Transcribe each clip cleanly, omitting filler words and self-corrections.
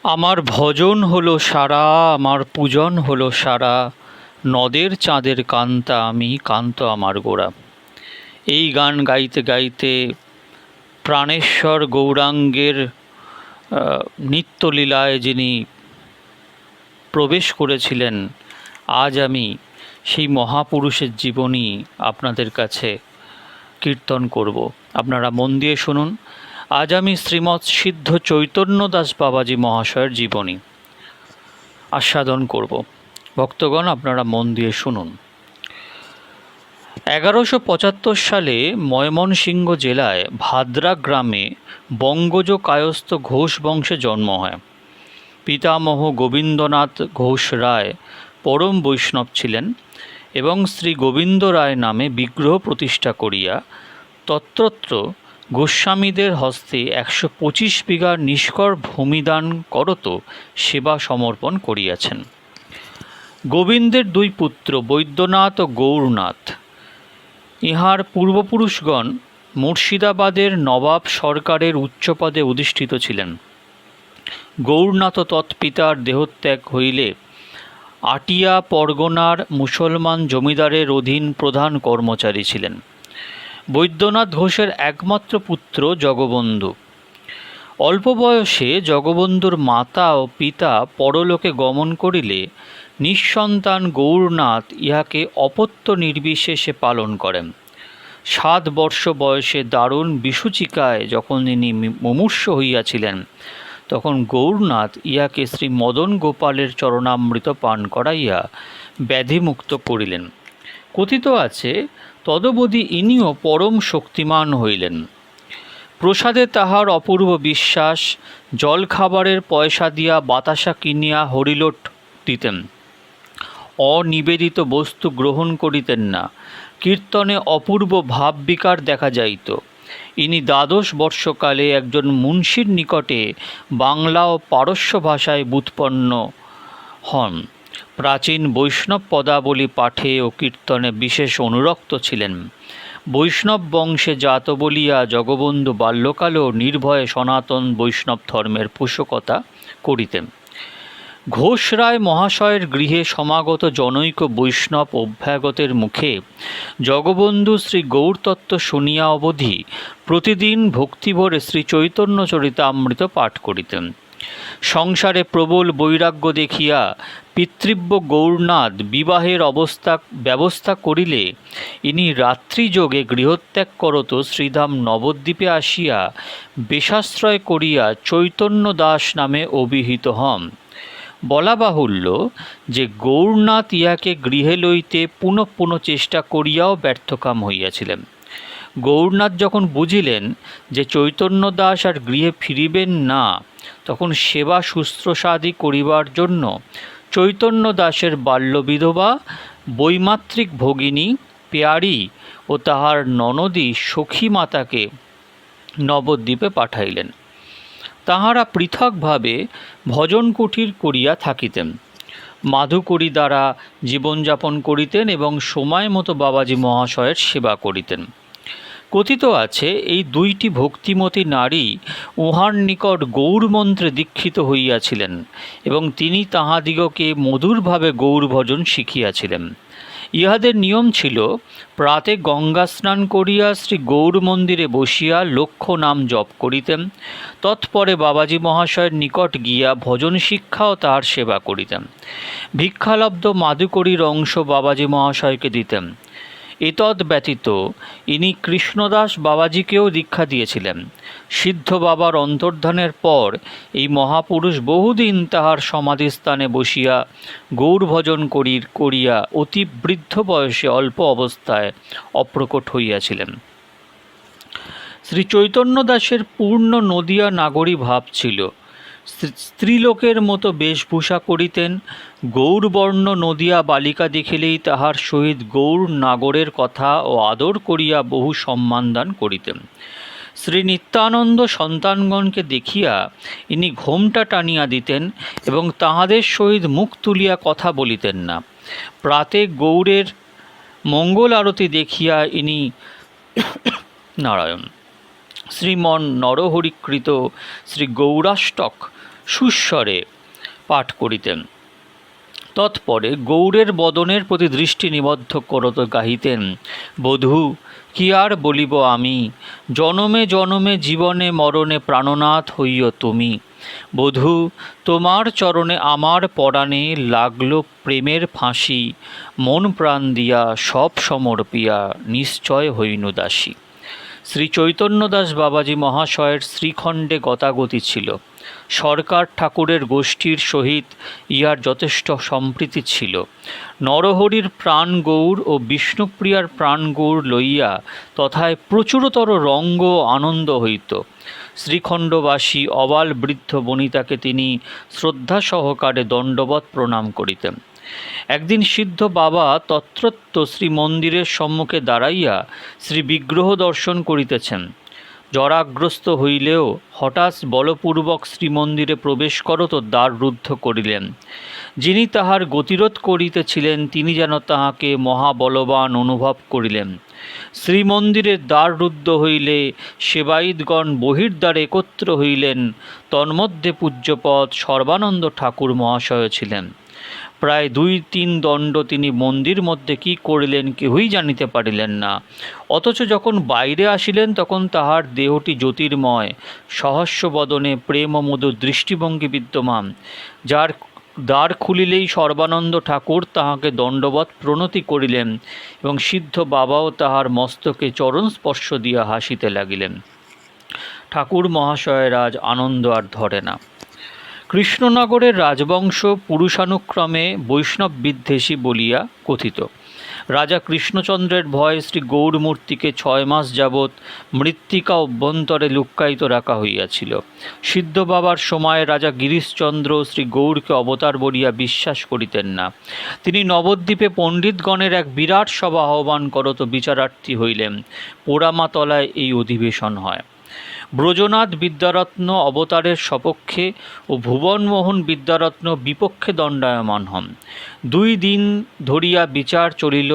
আমার ভজন হলো সারা, আমার পূজন হলো সারা, নদের চাঁদের কান্তা আমি, কান্ত আমার গোরা। এই গান গাইতে গাইতে প্রাণেশ্বর গৌরাঙ্গের নিত্যলীলায় যিনি প্রবেশ করেছিলেন, আজ আমি সেই মহাপুরুষের জীবনী আপনাদের কাছে কীর্তন করব। আপনারা মন দিয়ে শুনুন। আজ আমি শ্রীমৎ সিদ্ধ চৈতন্য দাস বাবাজি মহাশয়ের জীবনী আস্বাদন করব। ভক্তগণ, আপনারা মন দিয়ে শুনুন। 1175 সালে ময়মনসিংহ জেলায় ভাদ্রা গ্রামে বঙ্গজ কায়স্থ ঘোষ বংশে জন্ম হয়। পিতামহ গোবিন্দনাথ ঘোষ রায় পরম বৈষ্ণব ছিলেন এবং শ্রী গোবিন্দ রায় নামে বিগ্রহ প্রতিষ্ঠা করিয়া তত্রত্র গোস্বামীদের হস্তে 125 বিঘা নিষ্কর ভূমিদান করত সেবা সমর্পণ করিয়াছেন। গোবিন্দের দুই পুত্র বৈদ্যনাথ ও গৌরনাথ। ইহার পূর্বপুরুষগণ মুর্শিদাবাদের নবাব সরকারের উচ্চপদে অধিষ্ঠিত ছিলেন। গৌরনাথ তৎপিতার দেহত্যাগ হইলে আটিয়া পরগনার মুসলমান জমিদারের অধীন প্রধান কর্মচারী ছিলেন। বৈদ্যনাথ ঘোষের একমাত্র পুত্র জগবন্ধু। অল্প বয়সে জগবন্ধুর মাতা ও পিতা পরলোকে গমন করিলে নিঃসন্তান গৌরনাথ ইহাকে অপত্য নির্বিশেষে পালন করেন। 7 বর্ষ বয়সে দারুণ বিসূচিকায় যখন ইনি মুমূর্ষ হইয়াছিলেন, তখন গৌরনাথ ইহাকে শ্রী মদন গোপালের চরণামৃত পান করাইয়া ব্যাধিমুক্ত করিলেন। কথিত আছে, তদবধি ইনিও পরম শক্তিমান হইলেন। প্রসাদে তাহার অপূর্ব বিশ্বাস। জলখাবারের পয়সা দিয়া বাতাসা কিনিয়া হরিলোট দিতেন। অনিবেদিত বস্তু গ্রহণ করিতেন না। কীর্তনে অপূর্ব ভাববিকার দেখা যাইত। ইনি 12 বর্ষকালে একজন মুন্সির নিকটে বাংলা ও পারস্য ভাষায় ব্যুৎপন্ন হন। প্রাচীন বৈষ্ণব পদাবলী পাঠে ও কীর্তনে বিশেষ অনুরক্ত ছিলেন। বৈষ্ণব বংশে জাত বলিয়া জগবন্ধু বাল্যকালেও নির্ভয়ে সনাতন বৈষ্ণব ধর্মের পোষকতা করিতেন। ঘোষ রায় মহাশয়ের গৃহে সমাগত জনৈক বৈষ্ণব অভ্যাগতের মুখে জগবন্ধু শ্রী গৌরতত্ত্ব শুনিয়া অবধি প্রতিদিন ভক্তিভরে শ্রী চৈতন্য চরিতামৃত পাঠ করিতেন। সংসারে প্রবল বৈরাগ্য দেখিয়া পিতৃব্য গৌরনাথ বিবাহের ব্যবস্থা করিলে ইনি রাত্রিযোগে গৃহত্যাগ করত শ্রীধাম নবদ্বীপে আসিয়া বেশাশ্রয় করিয়া চৈতন্য দাস নামে অভিহিত হন। বলা বাহুল্য যে গৌরনাথ ইহাকে গৃহে লইতে পুনঃ পুনঃ চেষ্টা করিয়াও ব্যর্থকাম হইয়াছিলেন। গৌরনাথ যখন বুঝিলেন যে চৈতন্য দাস আর গৃহে ফিরিবেন না, তখন সেবা শুশ্রূষাদি করিবার জন্য চৈতন্য দাসের বাল্যবিধবা বৈমাত্রিক ভগিনী পেয়ারী ও তাহার ননদী সখী মাতাকে নবদ্বীপে পাঠাইলেন। তাহারা পৃথকভাবে ভজন কুটির করিয়া থাকিতেন, মাধুকরী দ্বারা জীবনযাপন করিতেন এবং সময় মতো বাবাজি মহাশয়ের সেবা করিতেন। কথিত আছে, এই দুইটি ভক্তিমতী নারী উহার নিকট গৌরমন্ত্রে দীক্ষিত হইয়াছিলেন এবং তিনি তাহাদিগকে মধুরভাবে গৌরভজন শিখিয়াছিলেন। ইহাদের নিয়ম ছিল, প্রাতে গঙ্গা স্নান করিয়া শ্রী গৌর মন্দিরে বসিয়া লক্ষ নাম জপ করিতেন। তৎপরে বাবাজি মহাশয়ের নিকট গিয়া ভজন শিক্ষা ও তাহার সেবা করিতেন। ভিক্ষালব্ধ মাধুকরীর অংশ বাবাজি মহাশয়কে দিতেন। এতদ ব্যতীত ইনি কৃষ্ণদাস বাবাজিকেও দীক্ষা দিয়েছিলেন। সিদ্ধ বাবার অন্তর্ধানের পর এই মহাপুরুষ বহুদিন তাহার সমাধিস্থানে বসিয়া গৌরভজন করিয়া অতি বৃদ্ধ বয়সে অল্প অবস্থায় অপ্রকট হইয়াছিলেন। শ্রী চৈতন্য দাসের পূর্ণ নদিয়া নাগরী ভাব ছিল। স্ত্রীলোকের মতো বেশভূষা করিতেন। গৌরবর্ণ নদিয়া বালিকা দেখিলেই তাহার সহিত গৌর নাগরের কথা ও আদর করিয়া বহু সম্মানদান করিতেন। শ্রী নিত্যানন্দ সন্তানগণকে দেখিয়া ইনি ঘোমটা টানিয়া দিতেন এবং তাহাদের সহিত মুখ তুলিয়া কথা বলিতেন না। প্রাতে গৌরের মঙ্গল আরতি দেখিয়া ইনি নারায়ণ শ্রীমন নরহরিকৃত শ্রী গৌরাষ্টক সুস্বরে পাঠ করিতেন। তৎপরে গৌরের বদনের প্রতি দৃষ্টি নিবদ্ধ করত গাহিতেন, বধূ কি আর বলিব আমি, জনমে জনমে জীবনে মরণে প্রাণনাথ হইও তুমি। বধূ তোমার চরণে আমার পরাণে লাগলো প্রেমের ফাঁসি, মন প্রাণ দিয়া সব সমর্পিয়া নিশ্চয় হইনু দাসী। শ্রী চৈতন্যদাস বাবাজী মহাশয়ের শ্রীখণ্ডে গতাগতি ছিল। সরকার ঠাকুরের গোষ্ঠীর সহিত ইহার যথেষ্ট সম্প্রীতি ছিল। নরহরির প্রাণ গৌর ও বিষ্ণুপ্রিয়ার প্রাণ গৌর লইয়া তথায় প্রচুরতর রঙ্গ আনন্দ হইত। শ্রীখণ্ডবাসী অবাল বৃদ্ধ বনিতাকে তিনি শ্রদ্ধা সহকারে দণ্ডবৎ প্রণাম করিতেন। একদিন সিদ্ধ বাবা তত্রত্য শ্রী মন্দিরের সম্মুখে দাঁড়াইয়া শ্রী বিগ্রহ দর্শন করিতেছেন। জরাগ্রস্ত হইলেও হঠাৎ বলপূর্বক শ্রীমন্দিরে প্রবেশ করত দ্বার রুদ্ধ করিলেন। যিনি তাহার গতিরোধ করিতেছিলেন তিনি যেন তাহাকে মহাবলবান অনুভব করিলেন। শ্রীমন্দিরের দ্বার রুদ্ধ হইলে সেবায়িতগণ বহির্দ্বারে একত্র হইলেন। তন্মধ্যে পূজ্যপদ সর্বানন্দ ঠাকুর মহাশয় ছিলেন। প্রায় 2-3 দণ্ড তিনি মন্দির মধ্যে কি করিলেন কেহই জানিতে পারিলেন না। অথচ যখন বাইরে আসিলেন তখন তাহার দেহটি জ্যোতির্ময়, সহস্র বদনে প্রেম ও মধুর দৃষ্টিভঙ্গি বিদ্যমান। যার দ্বার খুলিলেই সর্বানন্দ ঠাকুর তাহাকে দণ্ডবৎ প্রণতি করিলেন এবং সিদ্ধ বাবাও তাহার মস্তকে চরণ স্পর্শ দিয়া হাসিতে লাগিলেন। ঠাকুর মহাশয়ের আজ আনন্দ আর ধরে না। কৃষ্ণনগরের রাজবংশ পুরুষানুক্রমে বৈষ্ণব বিদ্বেষী বলিয়া কথিত। রাজা কৃষ্ণচন্দ্রের ভয়ে শ্রী গৌরমূর্তিকে 6 মাস যাবৎ মৃত্তিকা অভ্যন্তরে লুক্কায়িত রাখা হইয়াছিল। সিদ্ধ বাবার সময়ে রাজা গিরিশচন্দ্র শ্রী গৌরকে অবতার বলিয়া বিশ্বাস করিতেন না। তিনি নবদ্বীপে পণ্ডিতগণের এক বিরাট সভা আহ্বান করত বিচারার্থী হইলেন। পোড়ামাতলায় এই অধিবেশন হয়। ব্রজনাথ বিদ্যারত্ন অবতারের সপক্ষে ও ভুবনমোহন বিদ্যারত্ন বিপক্ষে দণ্ডায়মান হন। 2 দিন ধরিয়া বিচার চলিল।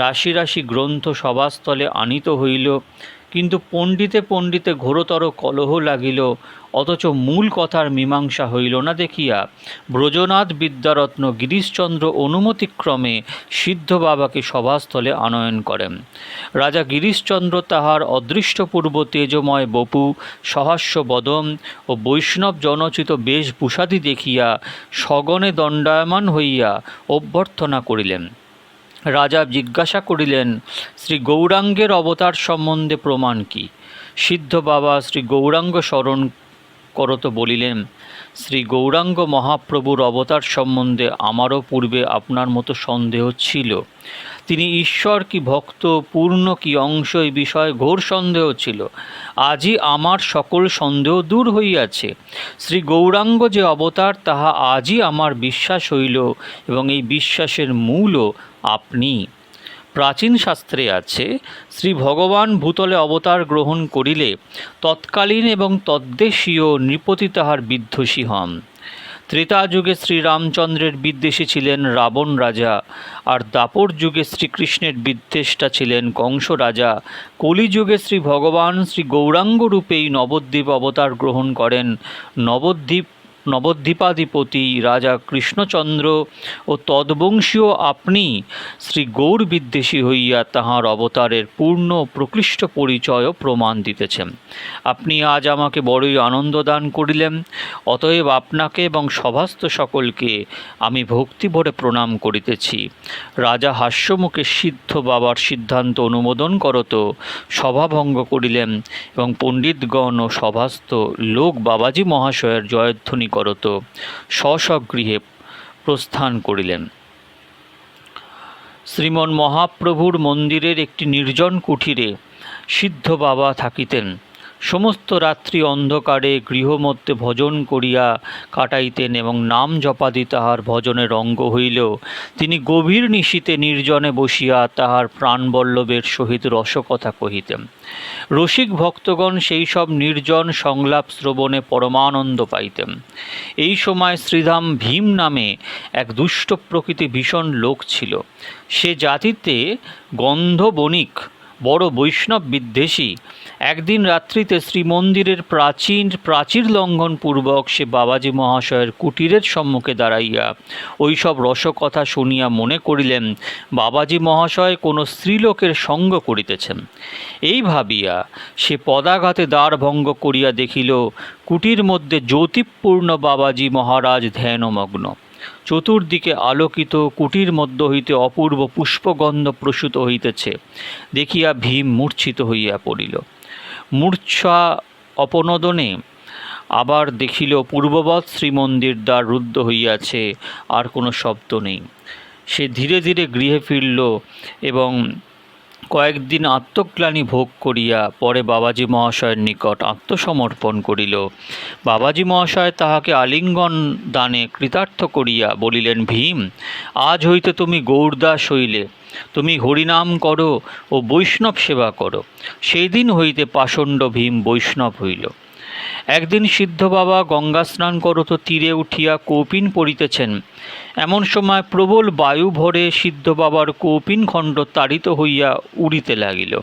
রাশি রাশি গ্রন্থ সভাস্থলে আনিত হইল, কিন্তু পণ্ডিতে পণ্ডিতে ঘোরতর কলহ লাগিল। অথচ মূল কথার মীমাংসা হইল না দেখিয়া ব্রজনাথ বিদ্যারত্ন গিরিশচন্দ্র অনুমতিক্রমে সিদ্ধ বাবাকে সভাস্থলে আনয়ন করেন। রাজা গিরিশচন্দ্র তাহার অদৃষ্টপূর্ব তেজময় বপু, সহাস্য বদন ও বৈষ্ণব জনচিত বেশভূষাদি দেখিয়া সগণে দণ্ডায়মান হইয়া অভ্যর্থনা করিলেন। রাজা জিজ্ঞাসা করিলেন, শ্রী গৌরাঙ্গের অবতার সম্বন্ধে প্রমাণ কি? সিদ্ধ বাবা শ্রী গৌরাঙ্গ স্মরণ করত বলিলেন, শ্রী গৌরাঙ্গ মহাপ্রভুর অবতার সম্বন্ধে আমারও পূর্বে আপনার মতো সন্দেহ ছিল। তিনি ঈশ্বর কি ভক্ত, পূর্ণ কি অংশ, এই বিষয়ে ঘোর সন্দেহ ছিল। আজই আমার সকল সন্দেহ দূর হইয়াছে। শ্রী গৌরাঙ্গ যে অবতার তাহা আজই আমার বিশ্বাস হইল এবং এই বিশ্বাসের মূলও আপনি। প্রাচীন শাস্ত্রে আছে, শ্রী ভগবান ভূতলে অবতার গ্রহণ করিলে তৎকালীন এবং তদ্দেশীয় নৃপতি তাহার বিধ্বসী হন। ত্রেতা যুগে শ্রীরামচন্দ্রের বিদ্বেষী ছিলেন রাবণ রাজা, আর দাপর যুগে শ্রীকৃষ্ণের বিদ্বেষ্টা ছিলেন কংস রাজা। কলিযুগে শ্রী ভগবান শ্রী গৌরাঙ্গ রূপেই নবদ্বীপ অবতার গ্রহণ করেন। নবদ্বীপাধিপতি রাজা কৃষ্ণচন্দ্র ও তদ্বংশীয় আপনি শ্রী গৌর বিদ্বেষী হইয়া তাহার অবতারের পূর্ণ প্রকৃষ্ট পরিচয় ও প্রমাণ দিতেছেন। আপনি আজ আমাকে বড়ই আনন্দ দান করিলেন। অতএব আপনাকে এবং সভাস্থ সকলকে আমি ভক্তি ভরে প্রণাম করিতেছি। রাজা হাস্যমুখে সিদ্ধ বাবার সিদ্ধান্ত অনুমোদন করত সভাভঙ্গ করিলেন এবং পণ্ডিতগণ ও সভাস্থ লোক বাবাজী মহাশয়ের জয়ধ্বনি করত স্বস্বগৃহে প্রস্থান করিলেন। শ্রীমন মহাপ্রভুর মন্দিরের একটি নির্জন কুঠিরে সিদ্ধ বাবা থাকিতেন। সমস্ত রাত্রি অন্ধকারে গৃহমধ্যে ভজন করিয়া কাটাইতেন এবং নাম জপাদি তাহার ভজনের অঙ্গ হইল। তিনি গভীর নিশীতে নির্জনে বসিয়া তাহার প্রাণবল্লভের সহিত রসকথা কহিতেন। রসিক ভক্তগণ সেই সব নির্জন সংলাপ শ্রবণে পরমানন্দ পাইতেন। এই সময় শ্রীধাম ভীম নামে এক দুষ্ট প্রকৃতি ভীষণ লোক ছিল। সে জাতিতে গন্ধ বণিক বড় বৈষ্ণব বিদ্বেষী। একদিন রাত্রিতে শ্রীমন্দিরের প্রাচীর লঙ্ঘনপূর্বক সে বাবাজী মহাশয়ের কুটিরের সম্মুখে দাঁড়াইয়া ওইসব রসকথা শুনিয়া মনে করিলেন বাবাজী মহাশয় কোনো স্ত্রীলোকের সঙ্গ করিতেছেন। এই ভাবিয়া সে পদাঘাতে দ্বার ভঙ্গ করিয়া দেখিল কুটির মধ্যে জ্যোতিপূর্ণ বাবাজী মহারাজ ধ্যানমগ্ন। চতুর্দিকে আলোকিত কুটির মধ্য হইতে অপূর্ব পুষ্পগন্ধ প্রসূত হইতেছে দেখিয়া ভীম মূর্ছিত হইয়া পড়িল। মূর্ছা অপনোদনে আবার দেখিল পূর্ববৎ শ্রীমন্দির দ্বার রুদ্ধ হইয়াছে, আর কোনো শব্দ নেই। সে ধীরে ধীরে গৃহে ফিরল এবং কয়েকদিন আত্মগ্লানি ভোগ করিয়া পরে বাবাজী মহাশয়ের নিকট আত্মসমর্পণ করিল। বাবাজী মহাশয় তাহাকে আলিঙ্গন দানে কৃতার্থ করিয়া বলিলেন, ভীম, আজ হইতে তুমি গৌরদাস হইলে। তুমি হরিনাম করো ও বৈষ্ণব সেবা করো। সেই দিন হইতে পাষণ্ড ভীম বৈষ্ণব হইল। একদিন সিদ্ধ বাবা গঙ্গা স্নান করত তীরে উঠিয়া কৌপিন পড়িতেছেন। এমন সময় প্রবল বায়ু ভরে সিদ্ধ বাবার কৌপিন খণ্ড তাড়িত হইয়া উড়িতে লাগিল।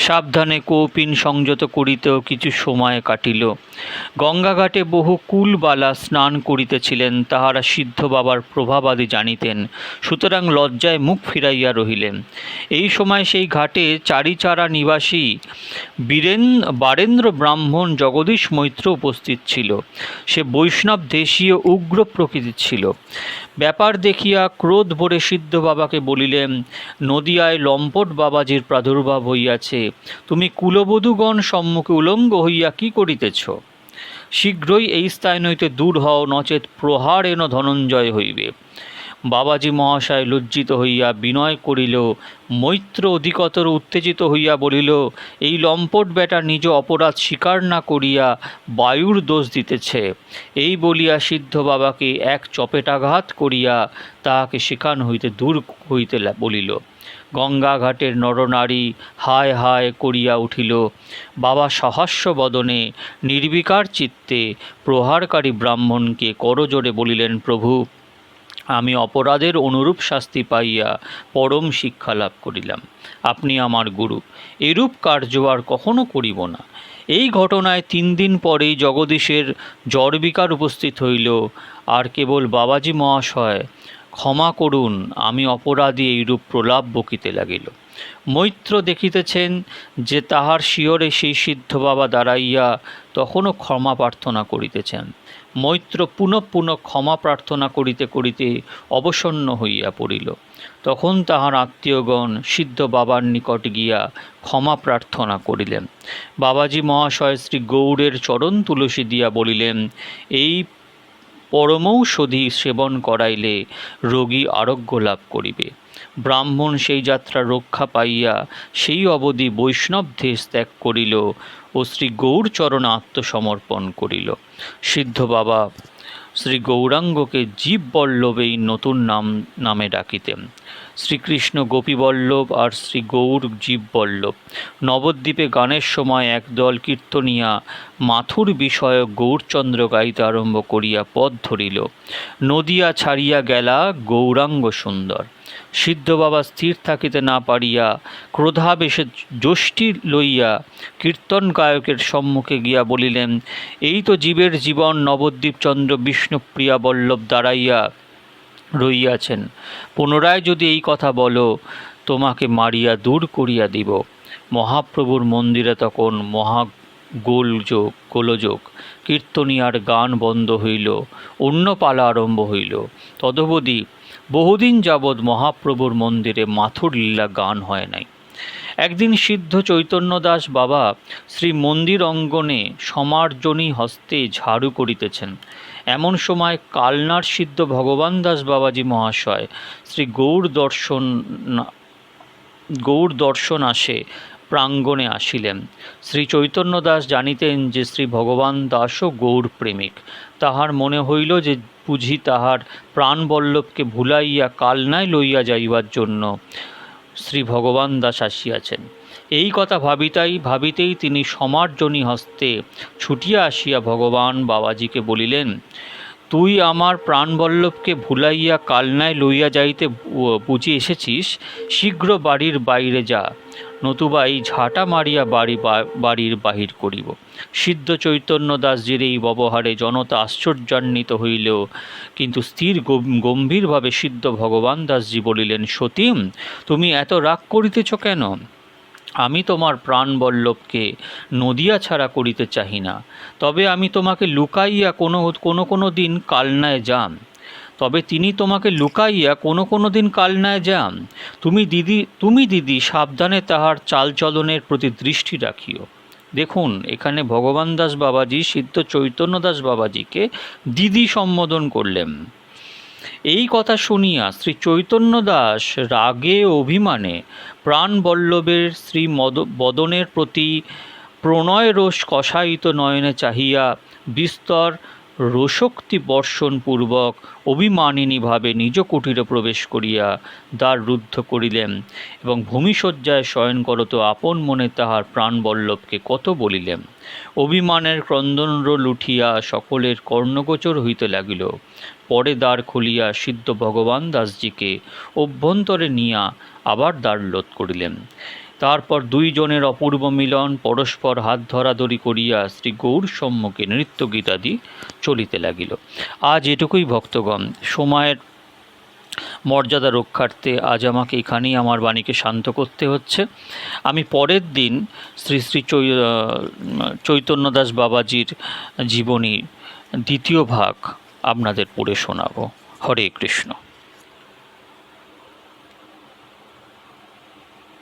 সাবধানে কৌপিন সংযত করিতেও কিছু সময় কাটিল। গঙ্গাঘাটে বহু কুলবালা স্নান করিতেছিলেন, তাহারা সিদ্ধ বাবার প্রভাবাদি জানিতেন, সুতরাং লজ্জায় মুখ ফিরাইয়া রহিলেন। এই সময় সেই ঘাটে চারিচারা নিবাসী বারেন্দ্র ব্রাহ্মণ জগদীশ মৈত্র উপস্থিত ছিল। সে বৈষ্ণব দেশীয় উগ্র প্রকৃতির ছিল। ব্যাপার দেখিয়া ক্রোধ ভরে সিদ্ধ বাবাকে বলিলেন, নদিয়ায় লম্পট বাবাজির প্রাদুর্ভাব হইয়াছে, তুমি কুলবধূগণ সম্মুখে উলঙ্গ হইয়া কি করিতেছ? শীঘ্রই এই স্থান হইতে দূর হও, নচেত প্রহারেণ ধনঞ্জয় হইবে। বাবাজী মহাশয় লজ্জিত হইয়া বিনয় করিল। মৈত্র অধিকতর উত্তেজিত হইয়া বলিল, এই লম্পট বেটা নিজ অপরাধ স্বীকার না করিয়া বায়ুর দোষ দিতেছে। এই বলিয়া সিদ্ধ বাবাকে এক চপেটাঘাত করিয়া তাহাকে সেখান হইতে দূর হইতে বলিল। গঙ্গা ঘাটের নরনারী হায় হায় করিয়া উঠিল। বাবা সহাস্য বদনে নির্বিকার চিত্তে প্রহারকারী ব্রাহ্মণকে করজোড়ে বলিলেন, প্রভু, আমি অপরাধের অনুরূপ শাস্তি পাইয়া পরম শিক্ষা লাভ করিলাম। আপনি আমার গুরু, এরূপ কার্য আর কখনো করিব না। এই ঘটনায় 3 দিন পরেই জগদীশের জ্বরবিকার উপস্থিত হইল। আর কেবল বাবাজী মহাশয়, ক্ষমা করুন, আমি অপরাধী, এইরূপ প্রলাপ বকিতে লাগিল। মৈত্র দেখিতেছেন যে তাহার শিয়রে সেই সিদ্ধ বাবা দাঁড়াইয়া তখনও ক্ষমা প্রার্থনা করিতেছেন। মৈত্র পুনঃ পুনঃ ক্ষমা প্রার্থনা করিতে করিতে অবসন্ন হইয়া পড়িল। তখন তাহার আত্মীয়গণ সিদ্ধ বাবার নিকট গিয়া ক্ষমা প্রার্থনা করিলেন। বাবাজী মহাশয় শ্রী গৌড়ের চরণ তুলসী দিয়া বলিলেন, এই পরমৌষধি সেবন করাইলে রোগী আরোগ্য লাভ করিবে। ব্রাহ্মণ সেই যাত্রা রক্ষা পাইয়া সেই অবধি বৈষ্ণব দেশ ত্যাগ করিল ও শ্রী গৌরচরণে আত্মসমর্পণ করিল। সিদ্ধ বাবা শ্রী গৌরাঙ্গকে জীববল্লভেই নতুন নামে ডাকিতেন। শ্রীকৃষ্ণ গোপীবল্লভ আর শ্রী গৌর জীববল্লভ। নবদ্বীপে গানের সময় একদল কীর্তনিয়া মাথুর বিষয়ক গৌরচন্দ্র গাইতে আরম্ভ করিয়া পথ ধরিল। নদিয়া ছাড়িয়া গেলা গৌরাঙ্গ সুন্দর। সিদ্ধ বাবা স্থির থাকিতে না পারিয়া ক্রোধাবেশে যষ্টি লইয়া কীর্তন গায়কের সম্মুখে গিয়া বলিলেন, এই তো জীবের জীবন নবদ্বীপ চন্দ্র বিষ্ণুপ্রিয়া বল্লভ দাঁড়াইয়া রইয়াছেন। পুনরায় যদি এই কথা বলো, তোমাকে মারিয়া দূর করিয়া দিব। মহাপ্রভুর মন্দিরে তখন গোলযোগ। কীর্তনিয়ার গান বন্ধ হইল, অন্য পালা আরম্ভ হইল। তদবধি বহুদিন যাবৎ মহাপ্রভুর মন্দিরে মাথুর লীলা গান হয় নাই। একদিন সিদ্ধ চৈতন্যদাস বাবা শ্রী মন্দির অঙ্গনে সমার্জনী হস্তে ঝাড়ু করিতেছেন। এমন সময় কালনার সিদ্ধ ভগবান দাস বাবাজী মহাশয় শ্রী গৌর দর্শন আসে প্রাঙ্গণে আসিলেন। শ্রী চৈতন্যদাস জানিতেন যে শ্রী ভগবান দাসও গৌর প্রেমিক। তাহার মনে হইল যে বুঝি তাহার প্রাণবল্লভকে ভুলাইয়া কালনায় লইয়া যাইবার জন্য শ্রী ভগবান দাস আসিয়াছেন। এই কথা ভাবিতেই তিনি সমার্জনী হস্তে ছুটিয়া আসিয়া ভগবান বাবাজিকে বলিলেন, তুই আমার প্রাণবল্লভকে ভুলাইয়া কালনায় লইয়া যাইতে বুঝি এসেছিস? শীঘ্র বাড়ির বাইরে যা, নতুবা এই ঝাঁটা মারিয়া বাড়ির বাহির করিব। সিদ্ধ চৈতন্য দাসজির এই ব্যবহারে জনতা আশ্চর্যান্বিত হইলেও কিন্তু স্থির গম্ভীরভাবে সিদ্ধ ভগবান দাসজি বলিলেন, সতীম, তুমি এত রাগ করিতেছ কেন? আমি তোমার প্রাণবল্লভকে নদিয়া ছাড়া করিতে চাহি না, তবে আমি তোমাকে লুকাইয়া কোনো দিন কালনায় যাম, তবে তিনি তোমাকে লুকাইয়া কোনো দিন কালনায় যান। তুমি দিদি সাবধানে তাহার চালচলনের প্রতি দৃষ্টি রাখিও। দেখুন, এখানে ভগবান দাস বাবাজি সিদ্ধ চৈতন্য দাস বাবাজিকে দিদি সম্বোধন করলেন। এই কথা শুনিয়া শ্রী চৈতন্য দাস রাগে অভিমানে প্রাণবল্লভের শ্রী বদনের প্রতি প্রণয় রোষ কষায়িত নয়নে চাহিয়া বিস্তর রোষোক্তি বর্ষণপূর্বক অভিমানিনীভাবে নিজ কুটিরে প্রবেশ করিয়া দ্বার রুদ্ধ করিলেন এবং ভূমিশয্যায় শয়ন করত আপন মনে তাহার প্রাণবল্লভকে কত বলিলেন। অভিমানের ক্রন্দনরোল উঠিয়া সকলের কর্ণগোচর হইতে লাগিল। পরে দ্বার খুলিয়া সিদ্ধ ভগবান দাসজিকে অভ্যন্তরে নিয়া আবার দ্বার রোধ করিলেন। তারপর দুইজনের অপূর্ব মিলন, পরস্পর হাত ধরাধরি করিয়া শ্রী গৌর সম্মুখে নৃত্য গীতাদি চলিতে লাগিল। আজ এটুকুই ভক্তগণ। সময়ের মর্যাদা রক্ষার্থে আজ আমাকে এখানেই আমার বাণীকে শান্ত করতে হচ্ছে। আমি পরের দিন শ্রী শ্রী চৈতন্য দাস বাবাজির জীবনী দ্বিতীয় ভাগ আপনাদের পড়ে শোনাব। হরে কৃষ্ণ।